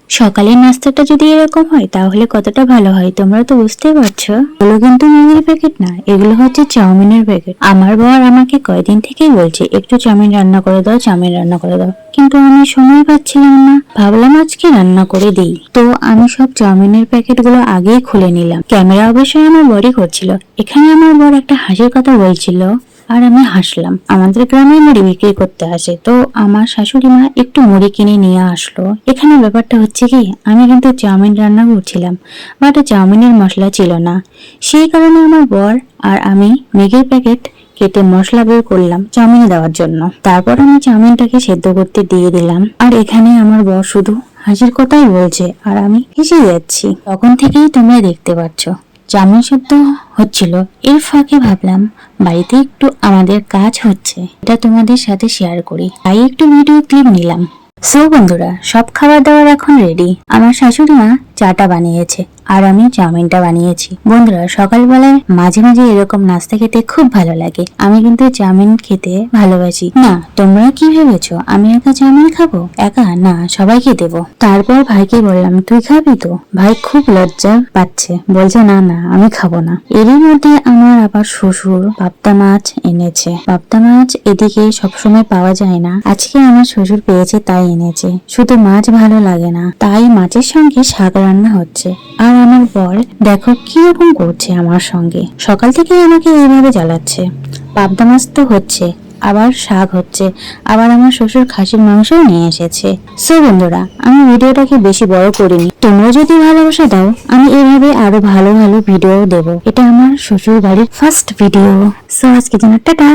সকালের নাস্তাটা যদি এরকম হয় তাহলে কতটা ভালো হয় তোমরা তো বুঝতেই পারছো। এগুলো কিন্তু ম্যাগির প্যাকেট না, এগুলো হচ্ছে চাউমিনের প্যাকেট। আমার বর আমাকে কয়দিন থেকেই বলছে একটু চাউমিন রান্না করে দাও, চাউমিন রান্না করে দাও, কিন্তু আমি সময় পাচ্ছিলাম না। ভাবলাম আজকে রান্না করে দিই, তো আমি সব চাউমিনের প্যাকেট গুলো আগেই খুলে নিলাম। ক্যামেরা অবশ্যই আমার বরই করছিল। এখানে আমার বর একটা হাসির কথা বলছিল আর আমি হাসলাম। আমাদের গ্রামে মুড়ি বিক্রি করতে আসে, তো আমার শাশুড়ি মা একটু মুড়ি কিনে নিয়ে আসলো। এখানে ব্যাপারটা হচ্ছে কি, আমি কিন্তু চাউমিন রান্না করছিলাম, বাট চাউমিনের মশলা ছিল না। সেই কারণে আমার বর আর আমি ম্যাগির প্যাকেট কেটে মশলা বের করলাম চাউমিনে দেওয়ার জন্য। তারপর আমি চাউমিনটাকে সেদ্ধ করতে দিয়ে দিলাম, আর এখানে আমার বর শুধু হাসির কথাই বলছে আর আমি হেসে যাচ্ছি। তখন থেকেই তোমরা দেখতে পাচ্ছ চাউমিন সেদ্ধ হচ্ছিল, এর ফাঁকে ভাবলাম বাড়িতে একটু আমাদের কাজ হচ্ছে, এটা তোমাদের সাথে শেয়ার করি, তাই একটু ভিডিও ক্লিপ নিলাম। সো বন্ধুরা, সব খাবার দাবার এখন রেডি। আমার শাশুড়ি মা চাটা বানিয়েছে আর আমি চাউমিনটা বানিয়েছি। বন্ধুরা, সকালবেলায় মাঝে মাঝে এরকম নাস্তা খেতে খুব ভালো লাগে। আমি কিন্তু চাউমিন খেতে ভালোবাসি না। তোমরা কি ভেবেছো আমি একা চাউমিন খাবো? একা না, সবাইকে দেবো। তারপর ভাইকে বললাম তুই খাবি তো? ভাই খুব লজ্জা পাচ্ছে, বলছে না না আমি খাবো না। এরই মধ্যে আমার আবার শ্বশুর পাবদা মাছ এনেছে। পাবদা মাছ এদিকে সবসময় পাওয়া যায় না, আজকে আমার শ্বশুর পেয়েছে তাই এনেছে। শুধু মাছ ভালো লাগে না, তাই মাছের সঙ্গে শাক রান্না হচ্ছে। আর আমার বর দেখো কিরকম করছে আমার সঙ্গে, সকাল থেকে আমাকে এইভাবে জ্বালাচ্ছে। পাবদা মাছ তো হচ্ছে, আবার শাক হচ্ছে, আবার আমার শ্বশুর খাসির মাংসও নিয়ে এসেছে। সো বন্ধুরা, আমি ভিডিওটাকে বেশি বড় করিনি। তোমরা যদি ভালোবাসা দাও আমি এভাবে আরো ভালো ভালো ভিডিও দেব। এটা আমার শ্বশুর বাড়ির ফার্স্ট ভিডিও। সো আজকে জন্য টাটা।